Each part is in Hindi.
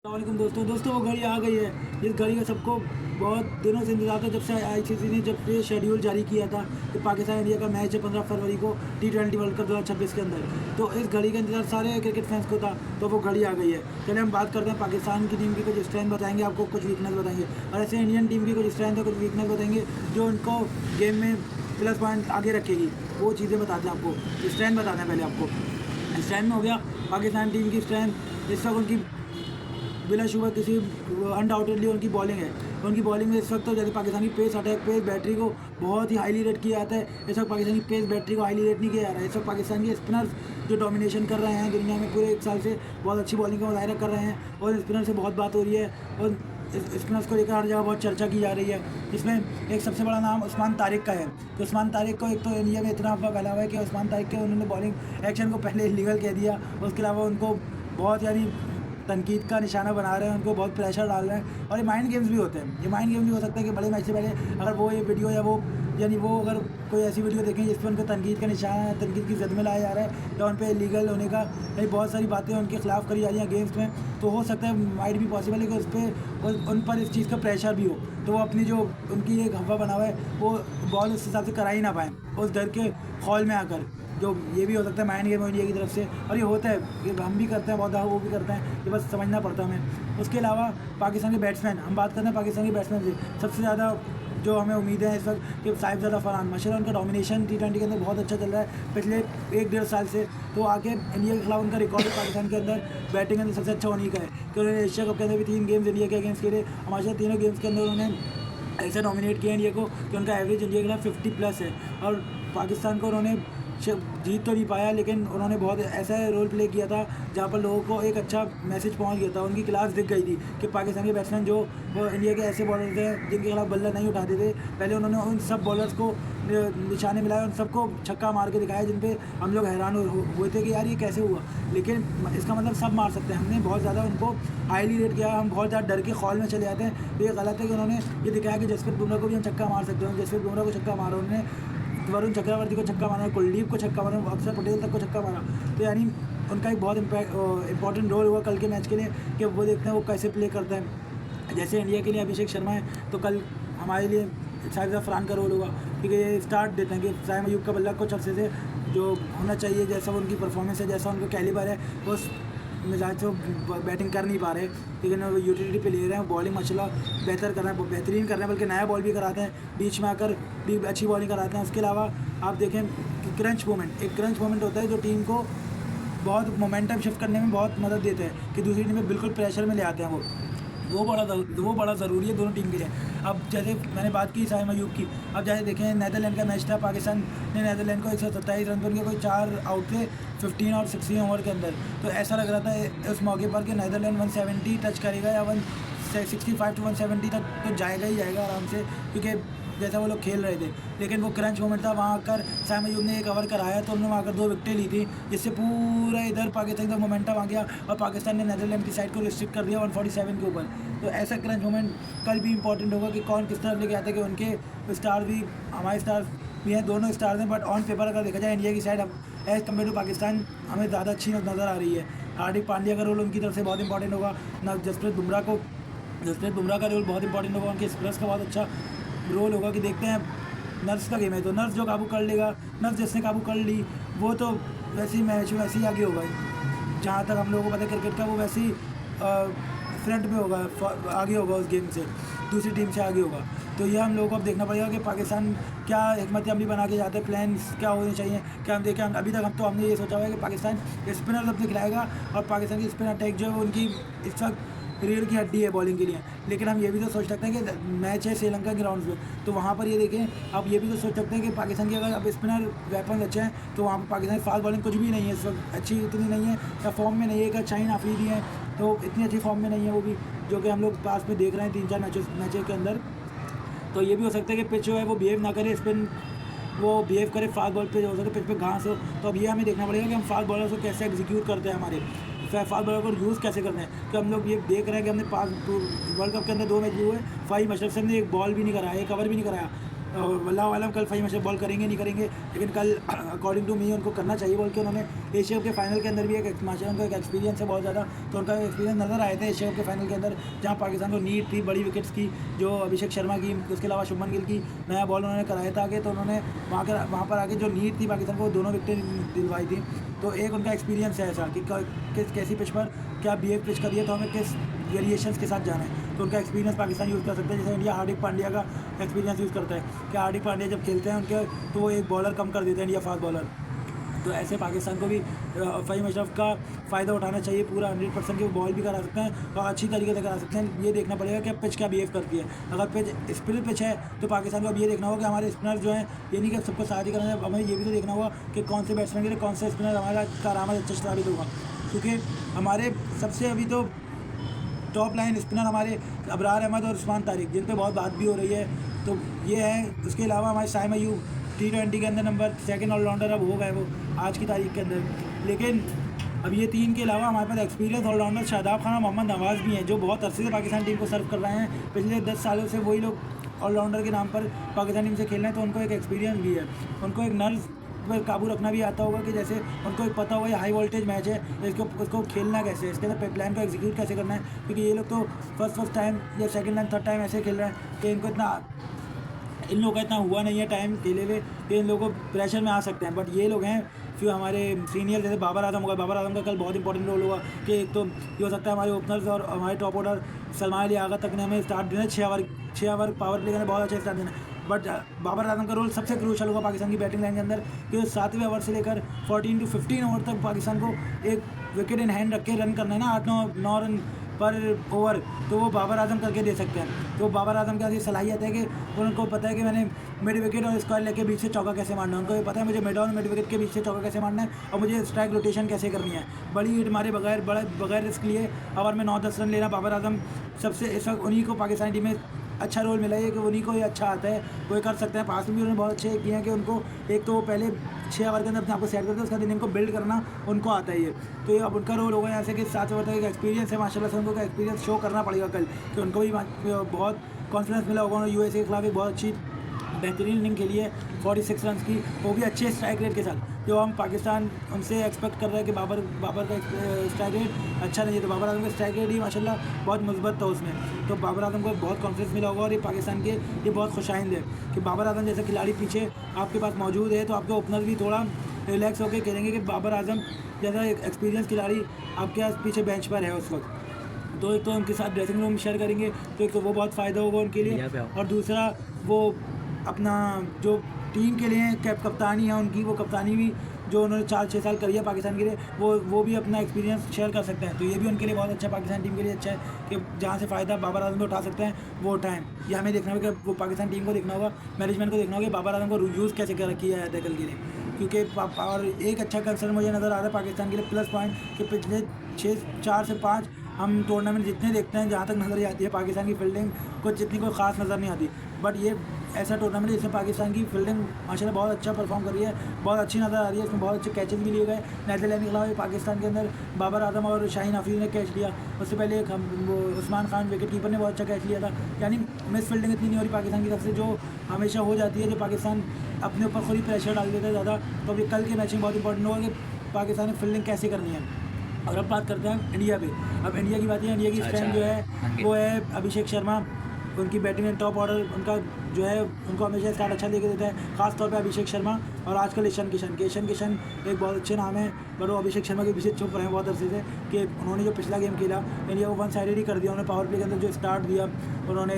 वालेकुम दोस्तों वो घड़ी आ गई है। इस घड़ी का सबको बहुत दिनों से इंतजार था, जब से आईसीसी ने जब ये शेड्यूल जारी किया था कि पाकिस्तान इंडिया का मैच है 15 फरवरी को T20 वर्ल्ड कप 2026 के अंदर। तो इस घड़ी का इंतजार सारे क्रिकेट फैंस को था, तो वो घड़ी आ गई है। चलिए हम बात करते हैं पाकिस्तान की टीम की कुछ स्ट्रेंथ बताएंगे, आपको कुछ वीकनेस बताएंगे, और ऐसे इंडियन टीम की कुछ स्ट्रेंथ है कुछ वीकनेस बताएंगे जो उनको गेम में प्लस पॉइंट आगे रखेगी। वो चीज़ें बताते हैं आपको। स्ट्रेंथ बताते हैं पहले आपको। स्ट्रेंथ में हो गया पाकिस्तान टीम की स्ट्रेंथ, इस वक्त उनकी बिला शुबा किसी अनडाउटेडली उनकी बॉलिंग है। उनकी बॉलिंग में इस वक्त तो जैसे Pakistani pace attack pace battery को बहुत ही हाईली रेट किया जाता है, इस वक्त पाकिस्तानी पेस बैटरी को हाईली रेट नहीं किया जा रहा है। इस वक्त पाकिस्तान के स्पिनर्स जो डोमिनेशन कर रहे हैं दुनिया में पूरे एक साल से, बहुत अच्छी बॉलिंग का मुजाहरा कर रहे हैं, और स्पिनर से बहुत बात हो रही है और स्पिनर्स को लेकर हर जगह बहुत चर्चा की जा रही है। इसमें एक सबसे बड़ा नाम उस्मान तारिक का है। तो उस्मान तारिक को एक तो इंडिया में इतना अफवाह फैला हुआ है कि उस्मान तारिक के उन्होंने बॉलिंग एक्शन को पहले इलीगल कह दिया, उसके अलावा उनको बहुत तनकीद का निशाना बना रहे हैं, उनको बहुत प्रेशर डाल रहे हैं। और ये माइंड गेम्स भी होते हैं। ये माइंड गेम भी हो सकता है कि बड़े मैच से पहले अगर वो ये वीडियो या वो अगर कोई ऐसी वीडियो देखें जिस पर उनको तनकीद का निशाना तनकीद की जद में लाया जा रहा है या उन पर इलीगल होने का बहुत सारी बातें उनके खिलाफ करी जा रही हैं गेम्स में, तो हो सकता है माइट भी पॉसिबल है कि उस पर उन पर इस चीज़ का प्रेशर भी हो, तो वो अपनी जो उनकी एक हवा बना हुआ है वो बॉल उस हिसाब से करा ही ना पाएँ उस डर के हॉल में आकर। जो ये भी हो सकता है माइंड गेम इंडिया की तरफ से, और ये होता है, ये हम भी करते हैं बहुत दफ़ा, वो भी करते हैं, ये बस समझना पड़ता है हमें। उसके अलावा पाकिस्तान के बैट्समैन, हम बात करते हैं पाकिस्तान के बैट्समैन से, सबसे ज़्यादा जो हमें उम्मीदें हैं इस वक्त कि साहिबजादा फरहान माशाल्लाह उनका डोमिनेशन T20 के अंदर बहुत अच्छा चल रहा है पिछले 1-1.5 साल से। तो आगे इंडिया के खिलाफ उनका रिकॉर्ड पाकिस्तान के अंदर बैटिंग के अंदर सबसे अच्छा होने का है कि उन्होंने एशिया कप के अंदर भी 3 गेम्स इंडिया के अगेंस्ट खेले, हमारे तीनों गेम्स के अंदर उन्होंने ऐसे डोमिनेट किया इंडिया को कि उनका एवरेज इंडिया के खिलाफ 50+ है। और पाकिस्तान को उन्होंने जीत तो नहीं पाया, लेकिन उन्होंने बहुत ऐसा रोल प्ले किया था जहाँ पर लोगों को एक अच्छा मैसेज पहुँच गया था, उनकी क्लास दिख गई थी कि पाकिस्तानी बैट्समैन जो वो इंडिया के ऐसे बॉलर थे जिनके खिलाफ बल्ला नहीं उठाते थे, पहले उन्होंने उन सब बॉलर्स को निशाने मिलाए, उन सबको छक्का मार के दिखाया जिन पे हम लोग हैरान हुए थे कि यार ये कैसे हुआ। लेकिन इसका मतलब सब मार सकते हैं, हमने बहुत ज़्यादा उनको हाईली रेट किया, हम बहुत ज़्यादा डर के खौल में चले जाते हैं। तो ये गलत है कि उन्होंने ये दिखाया कि जसप्रीत बुमराह को भी हम छक्का मार सकते हैं। जसप्रीत बुमराह को छक्का मारा उन्होंने, वरुण चक्रवर्ती को छक्का मारा, कुलदीप को छक्का मारा, अक्षर पटेल तक को छक्का मारा। तो यानी उनका एक बहुत इंपॉर्टेंट रोल हुआ कल के मैच के लिए कि वो देखते हैं वो कैसे प्ले करते हैं। जैसे इंडिया के लिए अभिषेक शर्मा है, तो कल हमारे लिए साहिबजादा फरहान का रोल होगा क्योंकि ये स्टार्ट देते हैं कि साइम अयूब का बल्ला कुछ अर्से से जो होना चाहिए, जैसा उनकी परफॉर्मेंस है, जैसा उनका कैलिबर है, उस मिजाज से बैटिंग कर नहीं पा रहे, लेकिन वो यूटिलिटी पे ले रहे हैं, बॉलिंग माशाल्लाह बेहतर कर रहे हैं, बेहतरीन कर रहे हैं, बल्कि नया बॉल भी कराते हैं, बीच में आकर भी अच्छी बॉलिंग कराते हैं। उसके अलावा आप देखें कि क्रंच मोमेंट, एक क्रंच मोमेंट होता है जो टीम को बहुत मोमेंटम शिफ्ट करने में बहुत मदद देता है कि दूसरी टीम में बिल्कुल प्रेशर में ले आते हैं वो बड़ा ज़रूरी है दोनों टीम के लिए। अब जैसे मैंने बात की साइम अयूब की, अब जैसे देखें नेदरलैंड का मैच था, पाकिस्तान ने नेदरलैंड को 127 रन पर उनके कोई 4 आउट थे 15 और 16 ओवर के अंदर। तो ऐसा लग रहा था उस मौके पर कि नेदरलैंड 170 टच करेगा या 165 to 170 तक तो जाएगा ही जाएगा आराम से, क्योंकि जैसा वो लोग खेल रहे थे। लेकिन वो क्रंच मोमेंट था, वहाँ आकर साइम अयूब ने 1 ओवर कराया तो उन्होंने वहाँ आकर 2 विकेटें ली थी, जिससे पूरा इधर पाकिस्तान का मोमेंटम आ गया और पाकिस्तान ने नेदरलैंड की साइड को रिस्ट्रिक्ट कर दिया 147 के ऊपर। तो ऐसा क्रंच मोमेंट कल भी इंपॉर्टेंट होगा कि कौन किस तरफ लेके आता है, कि उनके स्टार भी हमारे स्टार भी हैं, दोनों स्टार्स हैं, बट ऑन पेपर अगर देखा जाए इंडिया की साइड अब एज़ कम्पेयर टू पाकिस्तान हमें ज़्यादा अच्छी नज़र आ रही है। हार्दिक पांड्या का रोल उनकी तरफ से बहुत इंपॉर्टेंट होगा, ना जसप्रीत बुमराह का रोल बहुत इंपॉर्टेंट होगा, उनके स्पिनर्स का बहुत अच्छा रोल होगा कि देखते हैं। नर्स का गेम है तो नर्स जो काबू कर लेगा, नर्स जिसने काबू कर ली वो तो वैसे ही मैच वैसे ही आगे होगा। जहाँ तक हम लोगों को पता है क्रिकेट का, वो वैसे ही फ्रंट में होगा, आगे होगा उस गेम से, दूसरी टीम से आगे होगा। तो ये हम लोगों को अब देखना पड़ेगा कि पाकिस्तान क्या हिकमत अमली बना के जाते हैं, प्लान्स क्या होने चाहिए, क्या हम देखें। अभी तक हमने ये सोचा हुआ है कि पाकिस्तान स्पिनर अपने खिलाएगा और पाकिस्तान की स्पिन अटैक जो है वो उनकी इस वक्त रीढ़ की हड्डी है बॉलिंग के लिए। लेकिन हम ये भी तो सोच सकते हैं कि मैच है श्रीलंका ग्राउंड में, तो वहाँ पर ये देखें आप ये भी तो सोच सकते हैं कि पाकिस्तान की अगर अब स्पिनर वेपन अच्छे हैं तो वहाँ पर पाकिस्तान फास्ट बॉलिंग कुछ भी नहीं है इस वक्त, अच्छी इतनी नहीं है या फॉर्म में नहीं है। एक शाहीन आफरीदी है तो इतनी अच्छी फॉर्म में नहीं है वो भी, जो कि हम लोग पास में देख रहे हैं 3-4 मैचों के अंदर। तो ये भी हो सकता है कि पिच जो है वो बिहेव ना करे, स्पिन वो बिहेव करे फास्ट बॉल पे, जो हो सकता है पिच पे घास हो। तो अब ये हमें देखना पड़ेगा कि हम फास्ट बॉलर को कैसे एग्जीक्यूट करते हैं, हमारे फास्ट बॉलर को यूज़ कैसे करते हैं। कि हम लोग ये देख रहे हैं कि हमने वर्ल्ड कप के अंदर 2 मैच हुए, फ़हीम अशरफ से ने एक बॉल भी नहीं कराया, एक कवर भी नहीं कराया, वल्लाह आलम कल फ़हीम अशरफ बॉल करेंगे नहीं करेंगे, लेकिन कल अकॉर्डिंग टू मी उनको करना चाहिए बॉल के। उन्होंने एशिया कप के फाइनल के अंदर भी एक माशा उनका एक एक्सपीरियंस है बहुत ज़्यादा, तो उनका एक्सपीरियंस नज़र आए थे एशिया कप के फाइनल के अंदर, जहाँ पाकिस्तान को नीड थी बड़ी विकेट्स की, जो अभिषेक शर्मा की, उसके अलावा शुभमन गिल की नया बॉल उन्होंने कराया था आगे, तो उन्होंने वहाँ पर आगे जो नीड थी पाकिस्तान को दोनों विकेटें दिलवाई थी। तो एक उनका एक्सपीरियंस है ऐसा कि कैसी पिच पर क्या बिहेव पिच करिए, तो हमें किस वेरिएशंस के साथ जाना है, तो उनका एक्सपीरियंस पाकिस्तान यूज़ कर सकते हैं। जैसे इंडिया हार्दिक पांड्या का एक्सपीरियंस यूज़ करता है कि हार्दिक पांड्या जब खेलते हैं उनके, तो वो एक बॉलर कम कर देते हैं इंडिया फास्ट बॉलर। तो ऐसे पाकिस्तान को भी फ़हीम अशरफ का फ़ायदा उठाना चाहिए पूरा 100% की, वो बॉल भी करा सकते हैं और अच्छी तरीके से करा सकते हैं। ये देखना पड़ेगा कि पिच क्या बिहेव करती है। अगर पिच स्पिन पिच है तो पाकिस्तान को अब ये देखना होगा कि हमारे स्पिनर जो हैं, ये नहीं कि सबको साथ ही करना है, हमें ये भी तो देखना होगा कि कौन से बैट्समैन के लिए कौन सा स्पिनर हमारा कारआमद अच्छा साबित होगा, क्योंकि हमारे सबसे अभी तो टॉप लाइन स्पिनर हमारे अबरार अहमद और उस्मान तारिक, जिन पे बहुत बात भी हो रही है, तो ये है। उसके अलावा हमारे शाइम अयूब T20 के अंदर नंबर 2 ऑलराउंडर अब हो गए वो आज की तारीख के अंदर। लेकिन अब ये 3 के अलावा हमारे पास एक्सपीरियंस ऑलराउंडर शादाब खान और मोहम्मद नवाज़ भी हैं, जो बहुत अरसे से पाकिस्तान टीम को सर्व कर रहे हैं। पिछले 10 सालों से वही लोग ऑलराउंडर के नाम पर पाकिस्तान टीम से खेल रहे हैं, तो उनको एक एक्सपीरियंस भी है, उनको एक नर्व पर काबू रखना भी आता होगा कि जैसे उनको एक पता होगा ये हाई वोल्टेज मैच है, उसको खेलना कैसे है, इसके अंदर प्लान को एग्जीक्यूट कैसे करना है, क्योंकि ये लोग तो फर्स्ट टाइम या सेकंड टाइम थर्ड टाइम ऐसे खेल रहे हैं कि इन लोगों का इतना हुआ नहीं है टाइम खेले हुए कि इन लोगों को प्रेशर में आ सकते हैं। बट ये लोग हैं फिर हमारे सीनियर, जैसे बाबर आजम होगा, बाबर आजम का कल बहुत इंपॉर्टेंट रोल होगा कि एक तो ये हो सकता है हमारे ओपनर्स और हमारे टॉप ऑर्डर सलमान अली आगा तक ने हमें स्टार्ट देना है, 6 ओवर पावर प्ले करना बहुत अच्छा स्टार्ट देना है। बट बाबर आजम का रोल सबसे क्रूशल होगा पाकिस्तान की बैटिंग लाइन के अंदर, कि 7वें ओवर से लेकर 14 to 15 ओवर तक पाकिस्तान को एक विकेट इन हैंड रख के रन करना है ना, 8-9 रन पर ओवर, तो वो बाबर आजम करके दे सकते हैं। तो बाबर आजम की सलाहियत है कि उनको पता है कि मैंने मिड विकेट और स्क्वायर लेके बीच से चौका कैसे मारना है, उनको ये पता है मुझे मिड और मिड विकेट के बीच से चौका कैसे मारना है और मुझे स्ट्राइक रोटेशन कैसे करनी है, बड़ी हिट मारे बगैर रिस्क लिए ओवर में 9-10 रन लेना। बाबर आजम सबसे इस वक्त उन्हीं को पाकिस्तानी टीम में अच्छा रोल मिला है कि उन्हीं को ये अच्छा आता है, वो ये कर सकते हैं। पास में भी उन्होंने बहुत अच्छे किए हैं कि उनको एक तो पहले 6 ओवर के अंदर अपने आप को सेट करते हैं, उसका दिन इनको बिल्ड करना उनको आता है ये, तो ये अब उनका रोल होगा यहाँ से कि 7 ओवर तक एक्सपीरियंस है माशाल्लाह से, उनको का एक्सपीरियंस शो करना पड़ेगा कल, कि उनको भी बहुत कॉन्फिडेंस मिला होगा। उन्होंने USA के खिलाफ एक बहुत अच्छी बेहतरीन इनिंग खेली है 46 रन की, वो भी अच्छे स्ट्राइक रेट के साथ, जो हम पाकिस्तान उनसे एक्सपेक्ट कर रहे हैं कि बाबर का स्ट्राइक रेट अच्छा नहीं है, तो बाबर आजम का स्ट्राइक रेट ही माशाल्लाह बहुत मुस्बत था उसमें, तो बाबर आजम को बहुत कॉन्फिडेंस मिला होगा और ये पाकिस्तान के ये बहुत खुशाइंद है कि बाबर आजम जैसा खिलाड़ी पीछे आपके पास मौजूद है, तो आपके ओपनर भी थोड़ा रिलैक्स होकर खेलेंगे कि बाबर आजम जैसा एक एक्सपीरियंस खिलाड़ी आपके पास पीछे बेंच पर है उस वक्त, तो एक तो उनके साथ ड्रेसिंग रूम शेयर करेंगे, तो एक तो वो बहुत फ़ायदा होगा उनके लिए, और दूसरा वो अपना जो टीम के लिए कप्तानी है उनकी, वो कप्तानी भी जो उन्होंने 4-6 साल करी है पाकिस्तान के लिए, वो भी अपना एक्सपीरियंस शेयर कर सकते हैं, तो ये भी उनके लिए बहुत अच्छा, पाकिस्तान टीम के लिए अच्छा है कि जहाँ से फ़ायदा बाबर आजम को उठा सकते हैं वो उठाएं। ये हमें देखना होगा कि वो पाकिस्तान टीम को देखना होगा, मैनेजमेंट को देखना होगा कि बाबर आजम को यूज़ कैसे किया जाता है कल के लिए, क्योंकि और एक अच्छा कंसर्न मुझे नज़र आ रहा है पाकिस्तान के लिए प्लस पॉइंट कि पिछले 4 से 5 हम टूर्नामेंट जितने देखते हैं, जहाँ तक नज़र आती है पाकिस्तान की फील्डिंग को जितनी कोई ख़ास नज़र नहीं आती, बट ये ऐसा टूर्नामेंट जिसमें पाकिस्तान की फील्डिंग माशाल्लाह बहुत अच्छा परफॉर्म कर रही है, बहुत अच्छी नज़र आ रही है, इसमें बहुत अच्छे कैचेस भी लिए गए। नीदरलैंड के खिलाफ पाकिस्तान के अंदर बाबर आजम और शाहीन हफीज़ ने कैच लिया, उससे पहले एक उस्मान खान विकेट कीपर ने बहुत अच्छा कैच लिया था, यानी मिस फील्डिंग इतनी नहीं हो रही पाकिस्तान की तरफ से, जो हमेशा हो जाती है, जो पाकिस्तान अपने ऊपर खुद ही प्रेशर डाल देता है ज़्यादा। तो अभी कल के मैच में बहुत इंपॉर्टेंट होगा कि पाकिस्तान में फील्डिंग कैसे करनी है। और अब बात करते हैं इंडिया पे। अब इंडिया की बात है, इंडिया की स्ट्रेंथ जो है वो है अभिषेक शर्मा, उनकी बैटिंग में टॉप ऑर्डर उनका जो है, उनको हमेशा स्टार्ट अच्छा लेके देता है, खासतौर पे अभिषेक शर्मा और आजकल ईशान किशन एक बहुत अच्छे नाम है, पर वो अभिषेक शर्मा के पीछे चुप रहे हैं बहुत अरसे से कि उन्होंने जो पिछला गेम खेला इंडिया को 1 साइडेड ही कर दिया, उन्होंने पावर प्ले के अंदर जो स्टार्ट दिया, उन्होंने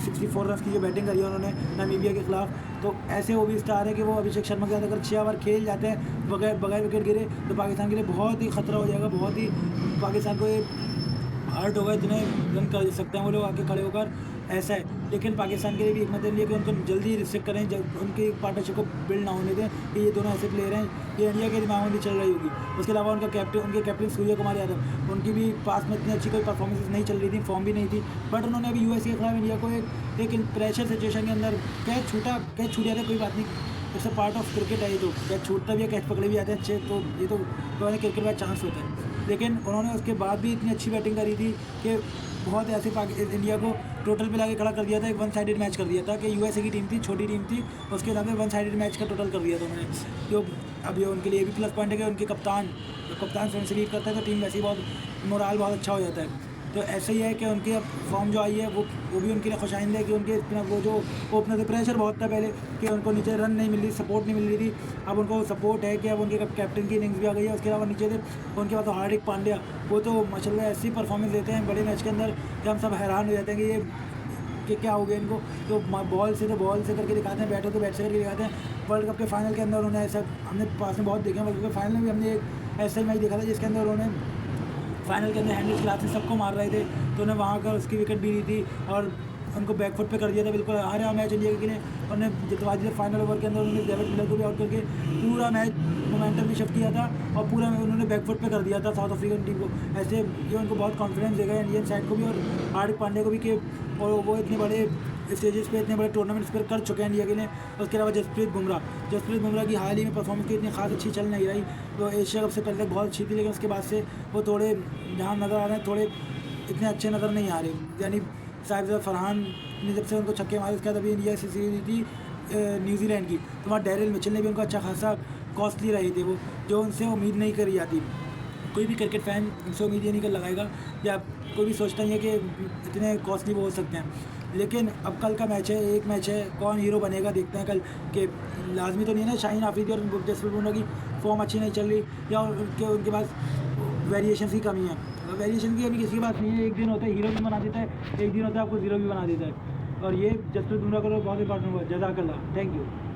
64 रन की जो बैटिंग करी है उन्होंने नामीबिया के खिलाफ, तो ऐसे वो भी स्टार है कि वो अभिषेक शर्मा के साथ अगर 6 ओवर खेल जाते हैं बगैर विकेट गिरे तो पाकिस्तान के लिए बहुत ही ख़तरा हो जाएगा, बहुत ही पाकिस्तान को ये हर्ट होगा, इतने रन कर सकते हैं वो लोग आके खड़े होकर, ऐसा है। लेकिन पाकिस्तान के लिए भी एक मतलब ये कि उनको जल्दी रिस्ट्रिक्ट करें, जब उनकी पार्टनरशिप को बिल्ड ना होने दें कि ये दोनों ऐसे प्लेयर हैं, ये इंडिया के दिमाग में भी चल रही होगी। उसके अलावा उनके कैप्टन सूर्य कुमार यादव, उनकी भी पास में इतनी अच्छी कोई परफॉर्मेंस नहीं चल रही थी, फॉर्म भी नहीं थी, बट उन्होंने अभी USA के खिलाफ इंडिया को एक प्रेशर सिचुएशन के अंदर कैच छूट जाता है, कोई बात नहीं, it's a part of cricket है, ये तो कैच छूटता भी है, कैच पकड़े भी आते हैं अच्छे, तो ये तो क्रिकेट का चांस होता है। लेकिन उन्होंने उसके बाद भी इतनी अच्छी बैटिंग करी थी कि बहुत ऐसे इंडिया को टोटल पे लाके खड़ा कर दिया था, एक वन साइडेड मैच कर दिया था कि यूएसए की टीम थी, छोटी टीम थी, उसके हिसाब से वन साइडेड मैच का टोटल कर दिया था उन्होंने। जो अब ये उनके लिए भी प्लस पॉइंट है कि उनके कप्तान स्वयं से लीड करता है तो टीम वैसे ही बहुत मोराल बहुत अच्छा हो जाता है। तो ऐसे ही है कि उनकी अब फॉर्म जो आई है वो भी उनके लिए खुशाइंद है कि उनके वो जो ओपनर से प्रेशर बहुत था पहले कि उनको नीचे रन नहीं मिल रही, सपोर्ट नहीं मिल रही थी। अब उनको सपोर्ट है कि अब उनके कैप्टन की इनिंग्स भी आ गई है। उसके अलावा नीचे से उनके बाद तो हार्दिक पांड्या, वो तो माशाल्लाह ऐसी परफॉर्मेंस देते हैं बड़े मैच के अंदर कि हम सब हैरान हो जाते हैं कि ये कि क्या हो गया इनको। तो बॉल से करके दिखाते हैं, बैटर तो बैट से करके दिखाते हैं। वर्ल्ड कप के फाइनल के अंदर उन्होंने ऐसा हमने पास में बहुत देखे हैं। वर्ल्ड कप के फाइनल में भी हमने एक ऐसा ही मैच देखा था जिसके अंदर उन्होंने फाइनल के अंदर हैंडल्स खिलाते सबको मार रहे थे, तो उन्हें वहाँ कर उसकी विकेट भी ली थी और उनको बैकफुट पे कर दिया था। बिल्कुल हारा मैच इंडिया के लिए उन्होंने जितवा दिया। फाइनल ओवर के अंदर उन्होंने डेविड मिलर को भी आउट करके पूरा मैच मोमेंटम भी शिफ्ट किया था और पूरा उन्होंने बैकफुट पे कर दिया था साउथ अफ्रीकन टीम को। ऐसे ये उनको बहुत कॉन्फिडेंस देगा इंडियन साइड को भी और हार्दिक पांड्या को भी कि और वो इतने बड़े स्टेजेस पे इतने बड़े टूर्नामेंट्स पर कर चुके हैं इंडिया के लिए। उसके अलावा जसप्रीत बुमराह की हाल ही में परफॉर्मेंस की इतनी खास अच्छी चल नहीं रही। तो एशिया कप से पहले तक बहुत अच्छी थी, लेकिन उसके बाद से वो थोड़े जहाँ नज़र आ रहे हैं थोड़े इतने अच्छे नज़र नहीं आ रहे। यानी साहिबजादा फरहान ने जब से उनको छक्के मारे उसके बाद अभी इंडिया से सीरीज थी न्यूजीलैंड की, तो वहाँ डैरिल मिचेल ने भी उनको अच्छा खासा कॉस्टली रहे थे वो, जो उनसे उम्मीद नहीं करी जाती। कोई भी क्रिकेट फैन उनसे उम्मीद ये नहीं कर लगाएगा या कोई भी सोचता नहीं है कि इतने कॉस्टली वो हो सकते हैं। लेकिन अब कल का मैच है, एक मैच है, कौन हीरो बनेगा देखते हैं कल के। लाजमी तो नहीं है ना शाहीन आफरीदी और जसप्रीत बुमराह की फॉर्म अच्छी नहीं चल रही या उनके पास वेरिएशन की कमी है। वेरिएशन की अभी किसी की बात नहीं है। एक दिन होता है हीरो भी बना देता है, एक दिन होता है आपको ज़ीरो भी बना देता है। और ये जसप्रीत बुमराह का तो बहुत इंपॉर्टेंट हुआ। जज़ाकल्लाह, थैंक यू।